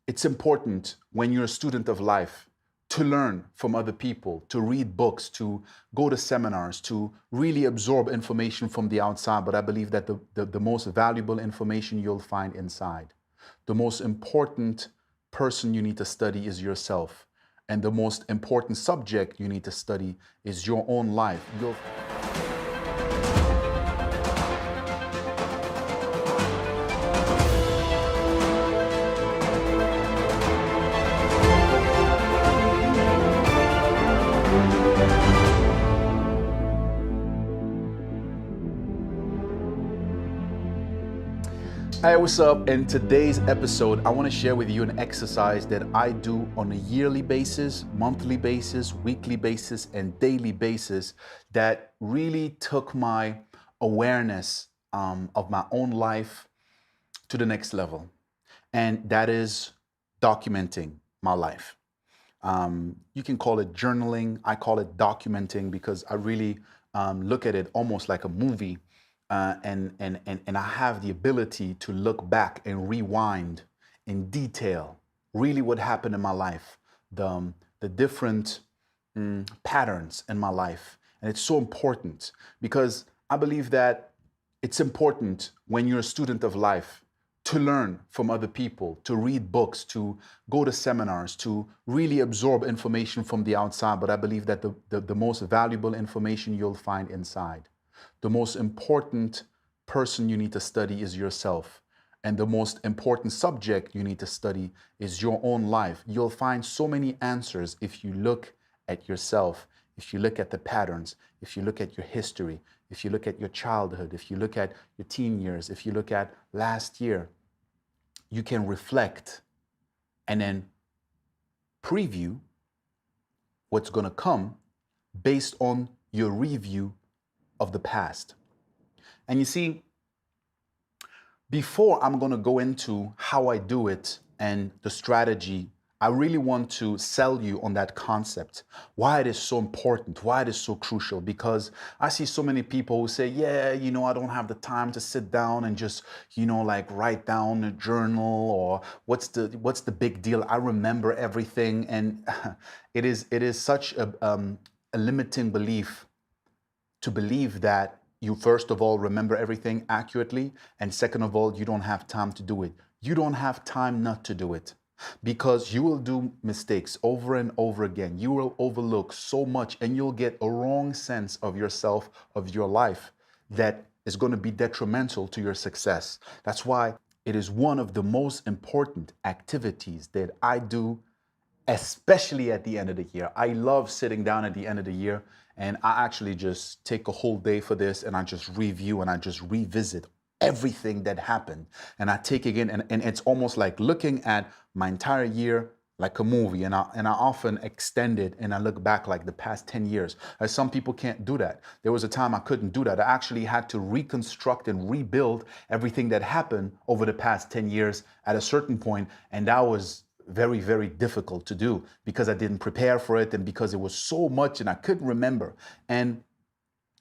It's important when you're a student of life to learn from other people, to read books, to go to seminars, to really absorb information from the outside. But I believe that the most valuable information you'll find inside. The most important person you need to study is yourself. And the most important subject you need to study is your own life. Hey, what's up? In today's episode, I want to share with you an exercise that I do on a yearly basis, monthly basis, weekly basis, and daily basis that really took my awareness of my own life to the next level. And that is documenting my life. You can call it journaling. I call it documenting because I really look at it almost like a movie. And I have the ability to look back and rewind in detail really what happened in my life, the different patterns in my life. And it's so important because I believe that it's important when you're a student of life to learn from other people, to read books, to go to seminars, to really absorb information from the outside. But I believe that the most valuable information you'll find inside. The most important person you need to study is yourself. And the most important subject you need to study is your own life. You'll find so many answers if you look at yourself, if you look at the patterns, if you look at your history, if you look at your childhood, if you look at your teen years, if you look at last year. You can reflect and then preview what's going to come based on your review of the past. And you see, before I'm going to go into how I do it and the strategy, I really want to sell you on that concept, why it is so important, why it is so crucial, because I see so many people who say, yeah, I don't have the time to sit down and just, like write down a journal, or what's the big deal? I remember everything. And it is such a limiting belief to believe that you, first of all, remember everything accurately, and second of all, you don't have time to do it. You don't have time not to do it because you will do mistakes over and over again. You will overlook so much and you'll get a wrong sense of yourself, of your life, that is going to be detrimental to your success. That's why it is one of the most important activities that I do, especially at the end of the year. I love sitting down at the end of the year, and I actually just take a whole day for this, and I just review and I just revisit everything that happened. And I take again, and it's almost like looking at my entire year like a movie, and I often extend it and I look back like the past 10 years. As some people can't do that. There was a time I couldn't do that. I actually had to reconstruct and rebuild everything that happened over the past 10 years at a certain point, and that was very, very difficult to do because I didn't prepare for it and because it was so much and I couldn't remember. And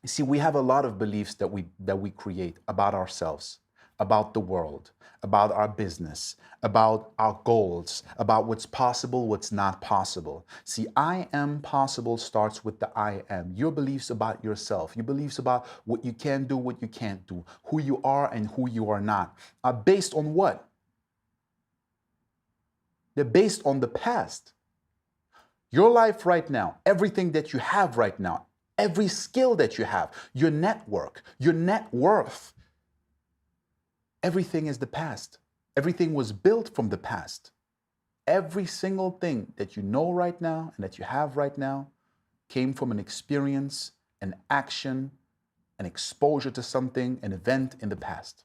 you see, we have a lot of beliefs that we create about ourselves, about the world, about our business, about our goals, about what's possible, what's not possible. See, I am possible starts with the I am. Your beliefs about yourself, your beliefs about what you can do, what you can't do, who you are and who you are not, are based on what? They're based on the past. Your life right now, everything that you have right now, every skill that you have, your network, your net worth, everything is the past. Everything was built from the past. Every single thing that you know right now and that you have right now came from an experience, an action, an exposure to something, an event in the past.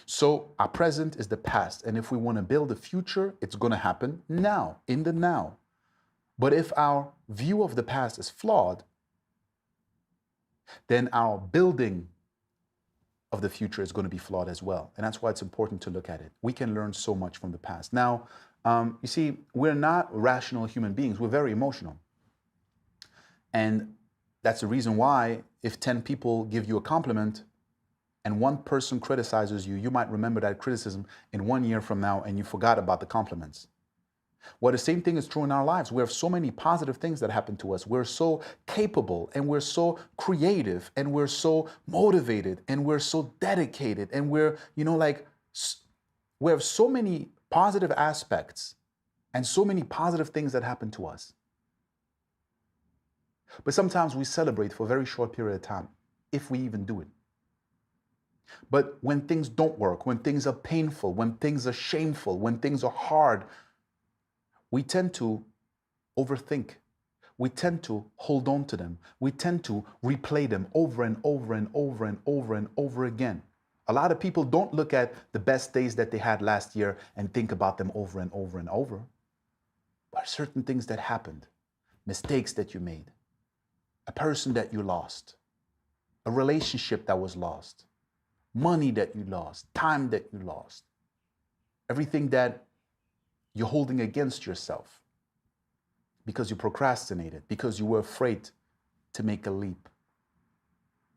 So our present is the past. And if we want to build a future, it's going to happen now, in the now. But if our view of the past is flawed, then our building of the future is going to be flawed as well. And that's why it's important to look at it. We can learn so much from the past. Now, you see, we're not rational human beings. We're very emotional. And that's the reason why if 10 people give you a compliment, and one person criticizes you, you might remember that criticism in 1 year from now and you forgot about the compliments. Well, the same thing is true in our lives. We have so many positive things that happen to us. We're so capable and we're so creative and we're so motivated and we're so dedicated and we're, we have so many positive aspects and so many positive things that happen to us. But sometimes we celebrate for a very short period of time, if we even do it. But when things don't work, when things are painful, when things are shameful, when things are hard, we tend to overthink. We tend to hold on to them. We tend to replay them over and over and over and over and over again. A lot of people don't look at the best days that they had last year and think about them over and over and over. But certain things that happened, mistakes that you made, a person that you lost, a relationship that was lost, money that you lost, time that you lost, everything that you're holding against yourself because you procrastinated, because you were afraid to make a leap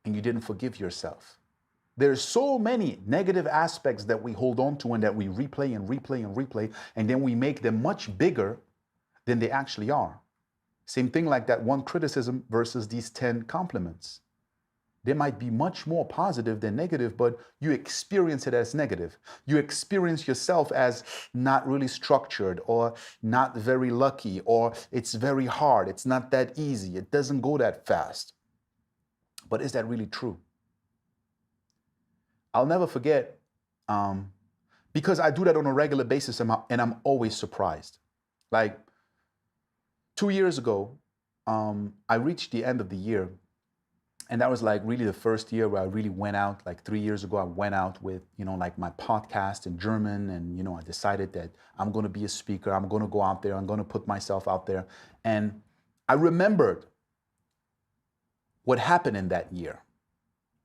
and you didn't forgive yourself. There's so many negative aspects that we hold on to and that we replay and replay and replay, and then we make them much bigger than they actually are. Same thing like that one criticism versus these 10 compliments. They might be much more positive than negative, but you experience it as negative. You experience yourself as not really structured or not very lucky, or it's very hard. It's not that easy. It doesn't go that fast. But is that really true? I'll never forget, because I do that on a regular basis and I'm always surprised. Like 2 years ago, I reached the end of the year. And that was like really the first year where I really went out. Like 3 years ago, I went out with, like my podcast in German. And, I decided that I'm going to be a speaker. I'm going to go out there. I'm going to put myself out there. And I remembered what happened in that year.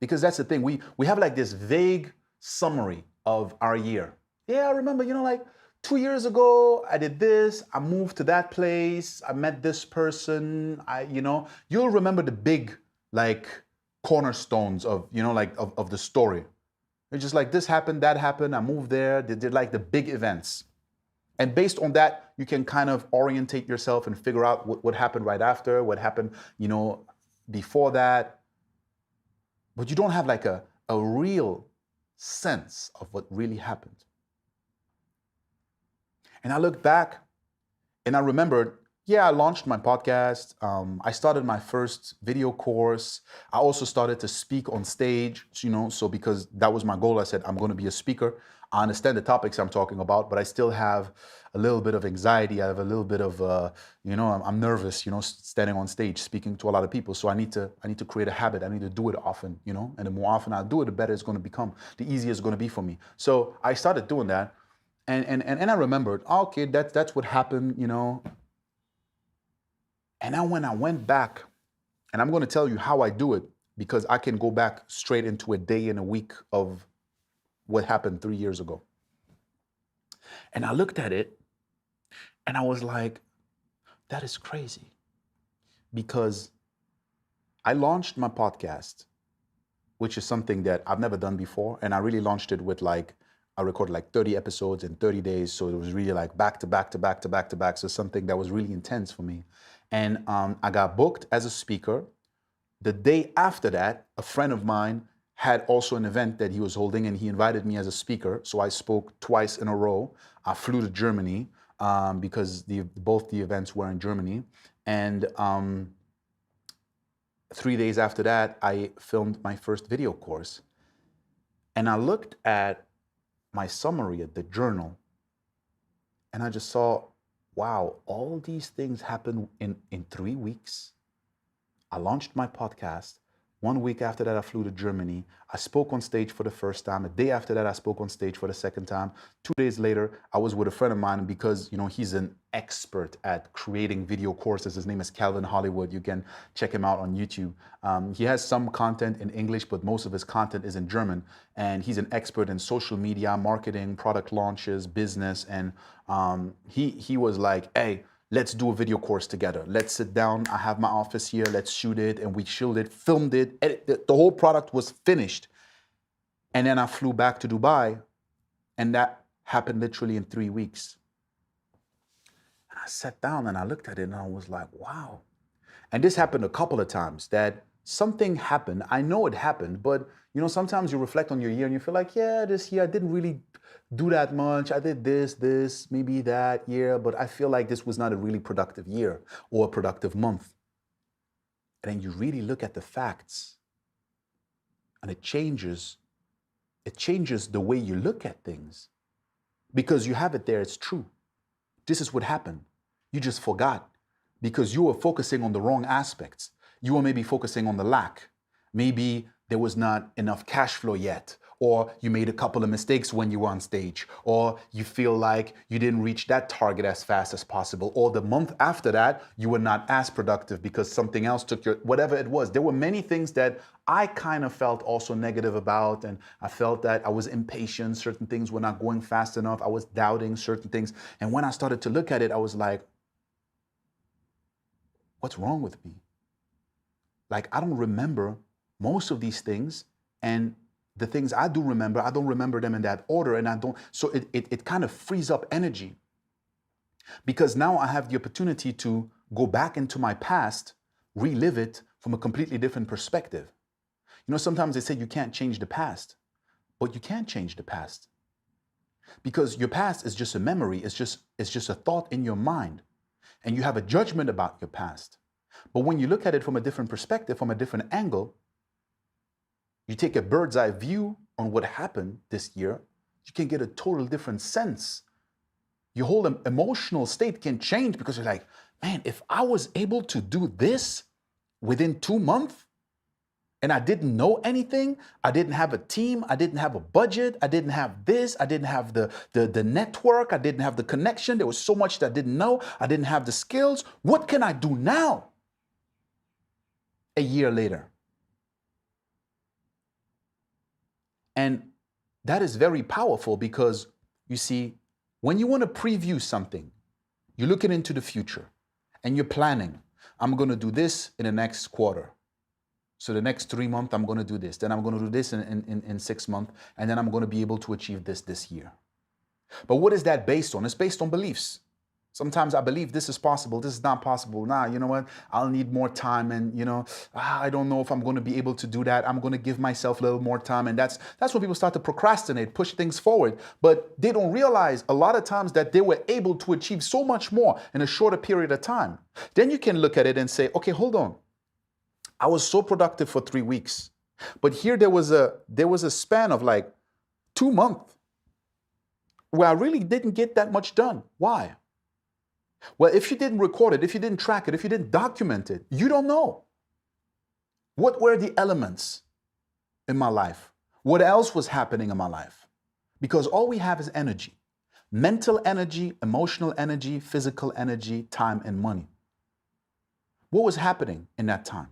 Because that's the thing. We have like this vague summary of our year. Yeah, I remember, like 2 years ago, I did this. I moved to that place. I met this person. You'll remember the big like cornerstones of, of the story. It's just like this happened, that happened, I moved there, they did like the big events. And based on that, you can kind of orientate yourself and figure out what happened right after, what happened, before that. But you don't have like a real sense of what really happened. And I looked back and I remembered, yeah, I launched my podcast. I started my first video course. I also started to speak on stage, so because that was my goal, I said, I'm going to be a speaker. I understand the topics I'm talking about, but I still have a little bit of anxiety. I have a little bit of, I'm nervous, standing on stage, speaking to a lot of people. So I need to create a habit. I need to do it often, and the more often I do it, the better it's going to become, the easier it's going to be for me. So I started doing that. And I remembered, okay, that's what happened, And now when I went back, and I'm going to tell you how I do it, because I can go back straight into a day and a week of what happened 3 years ago. And I looked at it and I was like, that is crazy. Because I launched my podcast, which is something that I've never done before. And I really launched it with I recorded like 30 episodes in 30 days. So it was really like back to back to back to back to back. So something that was really intense for me. And I got booked as a speaker. The day after that, a friend of mine had also an event that he was holding, and he invited me as a speaker. So I spoke twice in a row. I flew to Germany because both the events were in Germany. And 3 days after that, I filmed my first video course. And I looked at my summary at the journal, and I just saw, wow, all these things happened in 3 weeks. I launched my podcast. 1 week after that, I flew to Germany. I spoke on stage for the first time. A day after that, I spoke on stage for the second time. 2 days later, I was with a friend of mine, and because he's an expert at creating video courses. His name is Calvin Hollywood. You can check him out on YouTube. He has some content in English, but most of his content is in German. And he's an expert in social media, marketing, product launches, business. And he was like, hey, let's do a video course together. Let's sit down. I have my office here. Let's shoot it. And we shot it, filmed it, edited it. The whole product was finished. And then I flew back to Dubai, and that happened literally in 3 weeks. And I sat down and I looked at it and I was like, wow. And this happened a couple of times that something happened. I know it happened, but sometimes you reflect on your year and you feel like, yeah, this year I didn't really do that much. I did this, maybe that year, but I feel like this was not a really productive year or a productive month. And then you really look at the facts and it changes the way you look at things because you have it there. It's true. This is what happened. You just forgot because you were focusing on the wrong aspects. You were maybe focusing on the lack. Maybe there was not enough cash flow yet, or you made a couple of mistakes when you were on stage, or you feel like you didn't reach that target as fast as possible, or the month after that, you were not as productive because something else took your, whatever it was. There were many things that I kind of felt also negative about, and I felt that I was impatient. Certain things were not going fast enough. I was doubting certain things. And when I started to look at it, I was like, what's wrong with me? Like, I don't remember most of these things, and the things I do remember, I don't remember them in that order, and I don't, so it kind of frees up energy because now I have the opportunity to go back into my past, relive it from a completely different perspective. Sometimes they say you can't change the past, but you can change the past because your past is just a memory. It's just a thought in your mind, and you have a judgment about your past. But when you look at it from a different perspective, from a different angle, you take a bird's eye view on what happened this year, you can get a total different sense. Your whole emotional state can change because you're like, man, if I was able to do this within 2 months and I didn't know anything, I didn't have a team, I didn't have a budget, I didn't have this, I didn't have the network, I didn't have the connection, there was so much that I didn't know, I didn't have the skills. What can I do now? A year later. And that is very powerful because you see, when you want to preview something, you're looking into the future and you're planning. I'm going to do this in the next quarter. So the next 3 months, I'm going to do this. Then I'm going to do this in 6 months. And then I'm going to be able to achieve this year. But what is that based on? It's based on beliefs. Sometimes I believe this is possible, this is not possible. Nah, you know what? I'll need more time, and I don't know if I'm going to be able to do that. I'm going to give myself a little more time, and that's when people start to procrastinate, push things forward. But they don't realize a lot of times that they were able to achieve so much more in a shorter period of time. Then you can look at it and say, okay, hold on. I was so productive for 3 weeks, but here there was a span of like 2 months where I really didn't get that much done. Why? Well, if you didn't record it, if you didn't track it, if you didn't document it, you don't know. What were the elements in my life? What else was happening in my life? Because all we have is energy. Mental energy, emotional energy, physical energy, time, and money. What was happening in that time?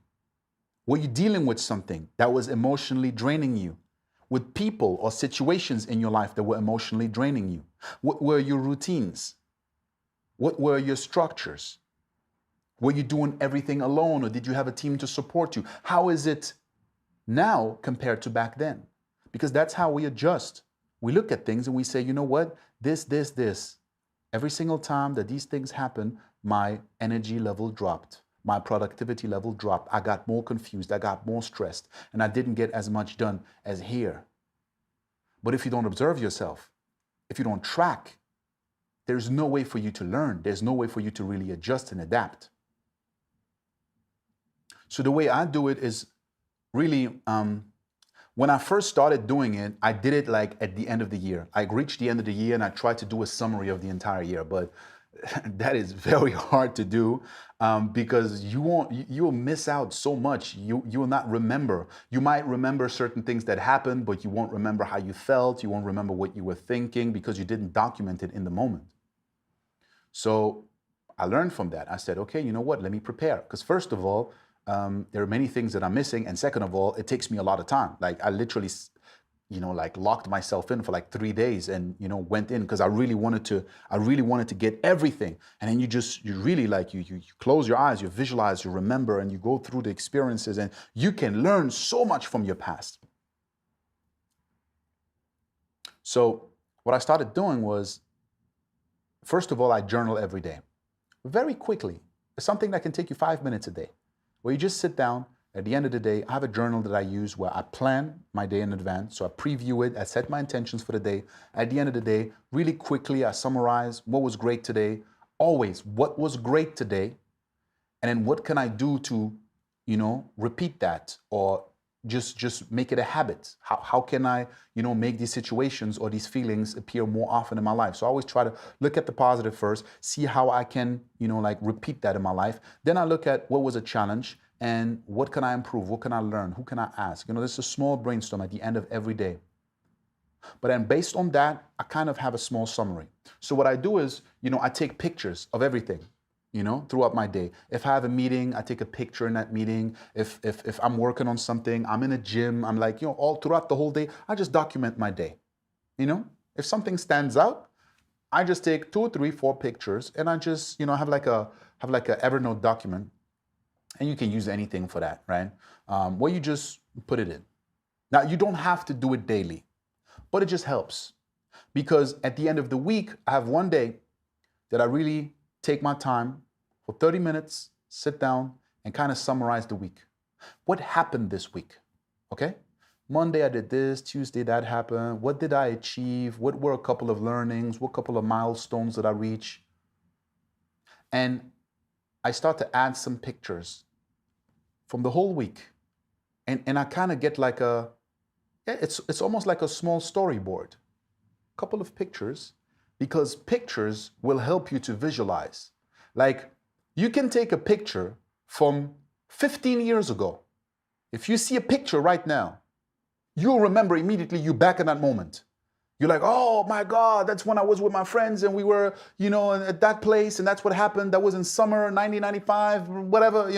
Were you dealing with something that was emotionally draining you? With people or situations in your life that were emotionally draining you? What were your routines? What were your structures? Were you doing everything alone, or did you have a team to support you? How is it now compared to back then? Because that's how we adjust. We look at things and we say, you know what? This. Every single time that these things happen, my energy level dropped. My productivity level dropped. I got more confused. I got more stressed. And I didn't get as much done as here. But if you don't observe yourself, if you don't track, there's no way for you to learn. There's no way for you to really adjust and adapt. So the way I do it is really, when I first started doing it, I did it like at the end of the year. I reached the end of the year and I tried to do a summary of the entire year, but that is very hard to do because you'll miss out so much. You will not remember. You might remember certain things that happened, but you won't remember how you felt. You won't remember what you were thinking because you didn't document it in the moment. So I learned from that. I said, okay, you know what? Let me prepare. Because first of all, there are many things that I'm missing. And second of all, it takes me a lot of time. Like I literally, like locked myself in for like 3 days and, went in because I really wanted to get everything. And then you close your eyes, you visualize, you remember, and you go through the experiences and you can learn so much from your past. So what I started doing was, first of all, I journal every day. Very quickly. It's something that can take you 5 minutes a day, where you just sit down. At the end of the day, I have a journal that I use where I plan my day in advance. So I preview it, I set my intentions for the day. At the end of the day, really quickly, I summarize what was great today. Always, what was great today? And then what can I do to, repeat that, or just make it a habit? How can I, make these situations or these feelings appear more often in my life? So I always try to look at the positive first, see how I can, repeat that in my life. Then I look at what was a challenge and what can I improve? What can I learn? Who can I ask? This is a small brainstorm at the end of every day. But then based on that, I kind of have a small summary. So what I do is, I take pictures of everything, throughout my day. If I have a meeting, I take a picture in that meeting. If I'm working on something, I'm in a gym, I'm like, all throughout the whole day, I just document my day. If something stands out, I just take 2, 3, 4 pictures, and I just, have like a Evernote document, and you can use anything for that, right? Where you just put it in. Now, you don't have to do it daily, but it just helps, because at the end of the week, I have one day that I really take my time for 30 minutes, sit down, and kind of summarize the week. What happened this week? Okay? Monday, I did this. Tuesday, that happened. What did I achieve? What were a couple of learnings? What couple of milestones did I reach? And I start to add some pictures from the whole week. And I kind of get like it's almost like a small storyboard. A couple of pictures, because pictures will help you to visualize. Like, you can take a picture from 15 years ago. If you see a picture right now, you'll remember immediately you're back in that moment. You're like, oh my God, that's when I was with my friends and we were, at that place, and that's what happened. That was in summer 1995, whatever,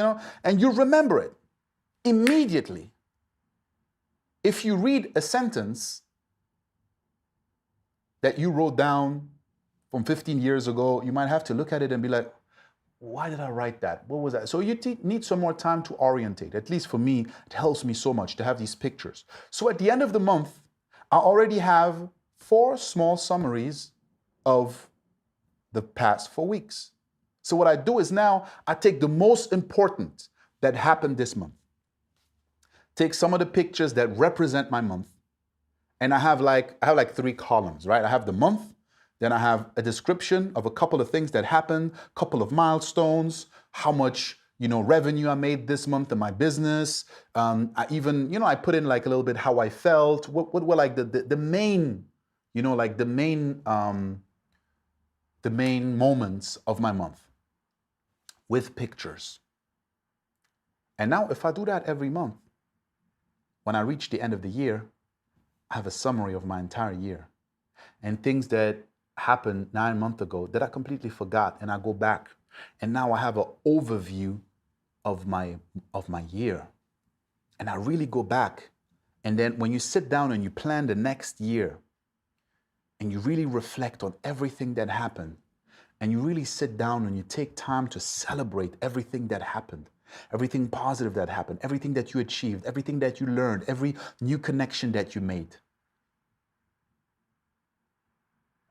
and you remember it immediately. If you read a sentence that you wrote down from 15 years ago, you might have to look at it and be like, why did I write that? What was that? So you need some more time to orientate. At least for me, it helps me so much to have these pictures. So at the end of the month, I already have 4 small summaries of the past 4 weeks. So what I do is now I take the most important that happened this month, take some of the pictures that represent my month, and I have like 3 columns, right? I have the month, then I have a description of a couple of things that happened, couple of milestones, how much revenue I made this month in my business. I even I put in like a little bit how I felt. What were like the main the main moments of my month with pictures. And now if I do that every month, when I reach the end of the year, I have a summary of my entire year and things that happened 9 months ago that I completely forgot, and I go back and now I have an overview of my year, and I really go back. And then when you sit down and you plan the next year and you really reflect on everything that happened, and you really sit down and you take time to celebrate everything that happened, everything positive that happened, everything that you achieved, everything that you learned, every new connection that you made.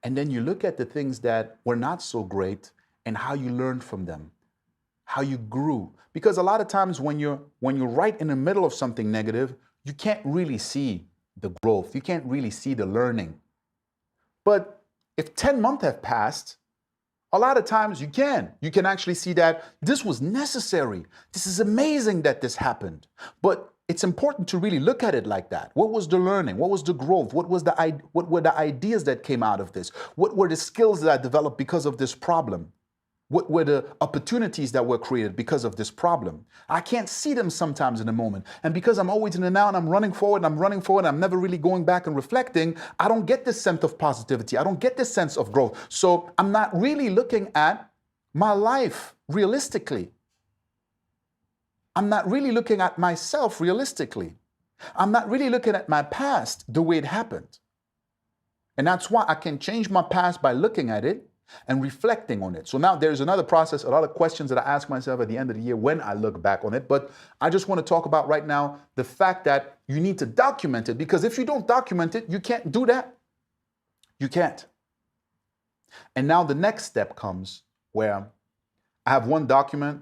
And then you look at the things that were not so great and how you learned from them, how you grew. Because a lot of times when you're right in the middle of something negative, you can't really see the growth. You can't really see the learning. But if 10 months have passed, a lot of times you can actually see that this was necessary. This is amazing that this happened. But it's important to really look at it like that. What was the learning? What was the growth? What were the ideas that came out of this? What were the skills that I developed because of this problem? What were the opportunities that were created because of this problem? I can't see them sometimes in a moment. And because I'm always in the now and I'm running forward, I'm never really going back and reflecting, I don't get this sense of positivity. I don't get this sense of growth. So I'm not really looking at my life realistically. I'm not really looking at myself realistically. I'm not really looking at my past the way it happened. And that's why I can change my past by looking at it and reflecting on it. So now there's another process, a lot of questions that I ask myself at the end of the year when I look back on it. But I just want to talk about right now the fact that you need to document it, because if you don't document it, you can't do that. You can't. And now the next step comes where I have one document.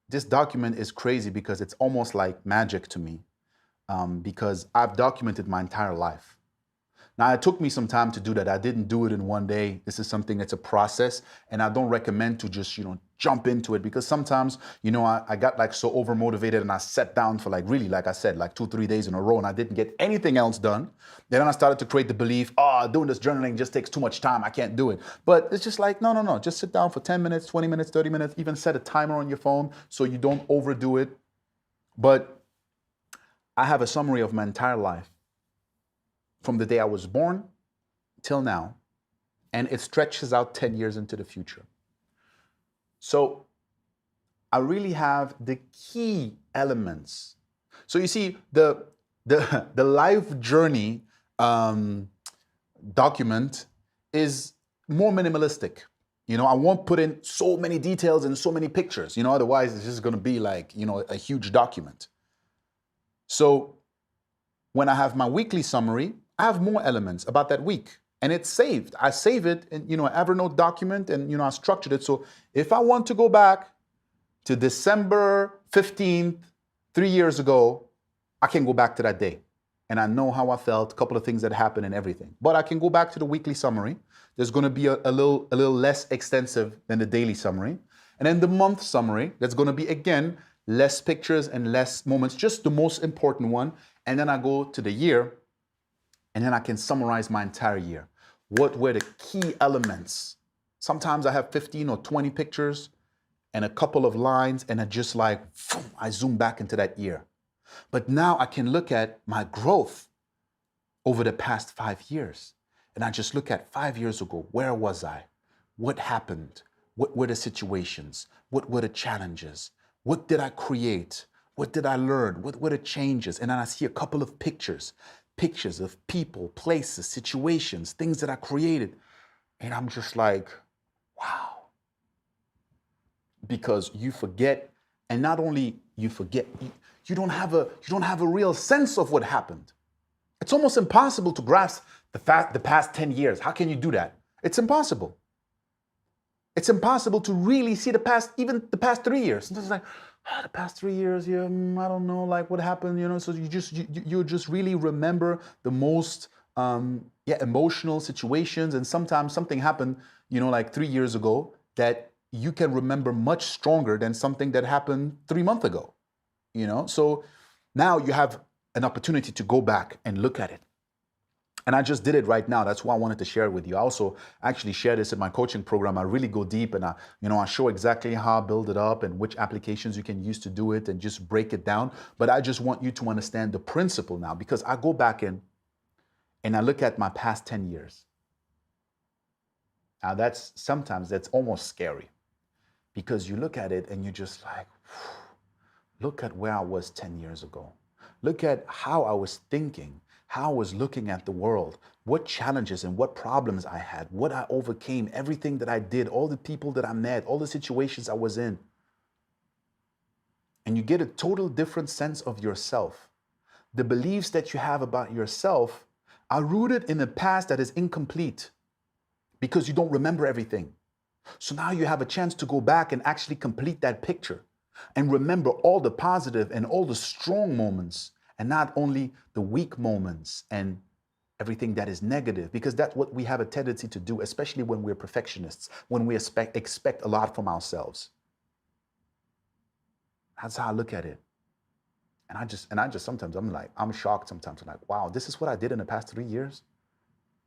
This document is crazy because it's almost like magic to me, because I've documented my entire life. Now, it took me some time to do that. I didn't do it in one day. This is something that's a process, and I don't recommend to just, jump into it, because sometimes, I got like so over motivated and I sat down for like really, like I said, like 2, 3 days in a row, and I didn't get anything else done. Then I started to create the belief, doing this journaling just takes too much time. I can't do it. But it's just like, no. Just sit down for 10 minutes, 20 minutes, 30 minutes, even set a timer on your phone so you don't overdo it. But I have a summary of my entire life, from the day I was born till now, and it stretches out 10 years into the future. So I really have the key elements. So you see, the life journey document is more minimalistic. I won't put in so many details and so many pictures, otherwise it's just going to be like, a huge document. So when I have my weekly summary, I have more elements about that week, and it's saved. I save it in, an Evernote document, and, I structured it. So if I want to go back to December 15th, 3 years ago, I can go back to that day. And I know how I felt, a couple of things that happened and everything. But I can go back to the weekly summary. There's going to be a little less extensive than the daily summary. And then the month summary, that's going to be, again, less pictures and less moments, just the most important one. And then I go to the year, and then I can summarize my entire year. What were the key elements? Sometimes I have 15 or 20 pictures and a couple of lines, and I just like, I zoom back into that year. But now I can look at my growth over the past 5 years. And I just look at 5 years ago, where was I? What happened? What were the situations? What were the challenges? What did I create? What did I learn? What were the changes? And then I see a couple of pictures of people, places, situations, things that I created. And I'm just like, wow. Because you forget, and not only you forget, you don't have a real sense of what happened. It's almost impossible to grasp the past 10 years. How can you do that? It's impossible. It's impossible to really see even the past 3 years. It's like, the past 3 years, I don't know, like what happened, so you just really remember the most emotional situations. And sometimes something happened, like 3 years ago that you can remember much stronger than something that happened 3 months ago, So now you have an opportunity to go back and look at it. And I just did it right now. That's why I wanted to share it with you. I also actually share this in my coaching program. I really go deep, and I show exactly how I build it up and which applications you can use to do it and just break it down. But I just want you to understand the principle now, because I go back in and I look at my past 10 years. Now sometimes that's almost scary, because you look at it and you're just like, look at where I was 10 years ago. Look at how I was thinking, how I was looking at the world, what challenges and what problems I had, what I overcame, everything that I did, all the people that I met, all the situations I was in. And you get a total different sense of yourself. The beliefs that you have about yourself are rooted in a past that is incomplete, because you don't remember everything. So now you have a chance to go back and actually complete that picture and remember all the positive and all the strong moments, and not only the weak moments and everything that is negative, because that's what we have a tendency to do, especially when we're perfectionists, when we expect a lot from ourselves. That's how I look at it. And I just sometimes I'm shocked sometimes. I'm like, wow, this is what I did in the past 3 years.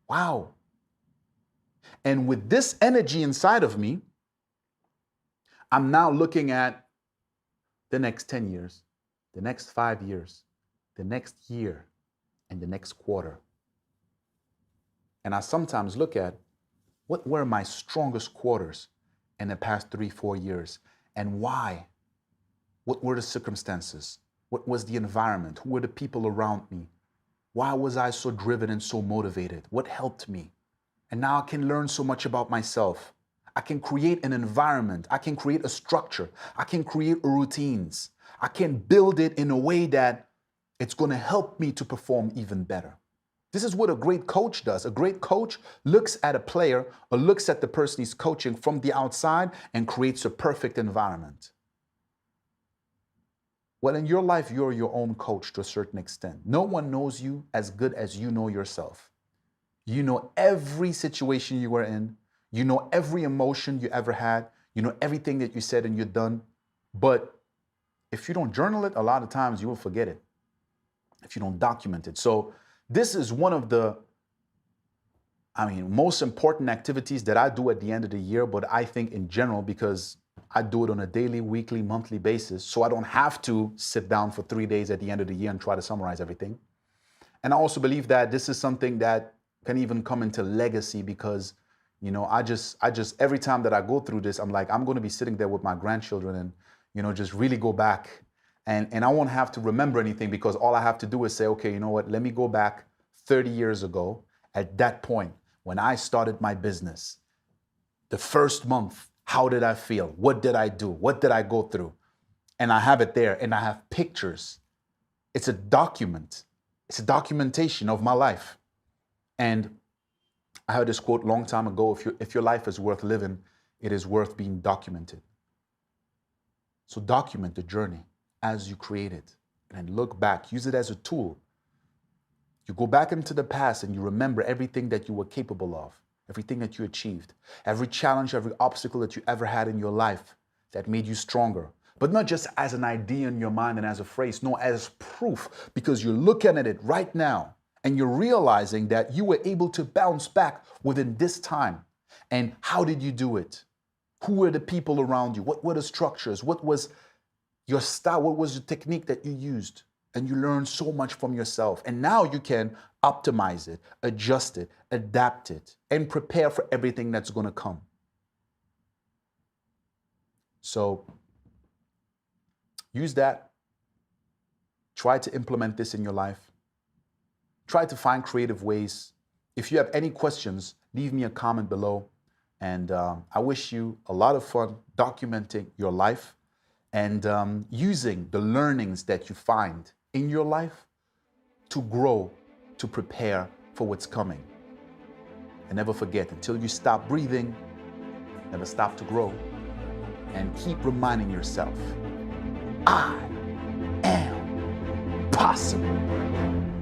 Wow. And with this energy inside of me, I'm now looking at the next 10 years, the next 5 years, the next year, and the next quarter. And I sometimes look at what were my strongest quarters in the past 3, 4 years, and why? What were the circumstances? What was the environment? Who were the people around me? Why was I so driven and so motivated? What helped me? And now I can learn so much about myself. I can create an environment. I can create a structure. I can create routines. I can build it in a way that it's going to help me to perform even better. This is what a great coach does. A great coach looks at a player or looks at the person he's coaching from the outside and creates a perfect environment. Well, in your life, you're your own coach to a certain extent. No one knows you as good as you know yourself. You know every situation you were in. You know every emotion you ever had. You know everything that you said and you've done. But if you don't journal it, a lot of times you will forget it if you don't document it. So this is one of the, most important activities that I do at the end of the year, but I think in general, because I do it on a daily, weekly, monthly basis, so I don't have to sit down for 3 days at the end of the year and try to summarize everything. And I also believe that this is something that can even come into legacy because, I just every time that I go through this, I'm like, I'm going to be sitting there with my grandchildren and, just really go back and I won't have to remember anything because all I have to do is say, okay, you know what, let me go back 30 years ago at that point when I started my business. The first month, how did I feel? What did I do? What did I go through? And I have it there and I have pictures. It's a document. It's a documentation of my life. And I heard this quote a long time ago, if your life is worth living, it is worth being documented. So document the journey as you create it and then look back, use it as a tool. You go back into the past and you remember everything that you were capable of, everything that you achieved, every challenge, every obstacle that you ever had in your life that made you stronger. But not just as an idea in your mind and as a phrase, no, as proof, because you're looking at it right now and you're realizing that you were able to bounce back within this time. And how did you do it? Who were the people around you? What were the structures? What was your style? What was the technique that you used? And you learn so much from yourself. And now you can optimize it, adjust it, adapt it, and prepare for everything that's going to come. So use that. Try to implement this in your life. Try to find creative ways. If you have any questions, leave me a comment below. And I wish you a lot of fun documenting your life and using the learnings that you find in your life to grow, to prepare for what's coming. And never forget, until you stop breathing, never stop to grow. And keep reminding yourself, I am possible.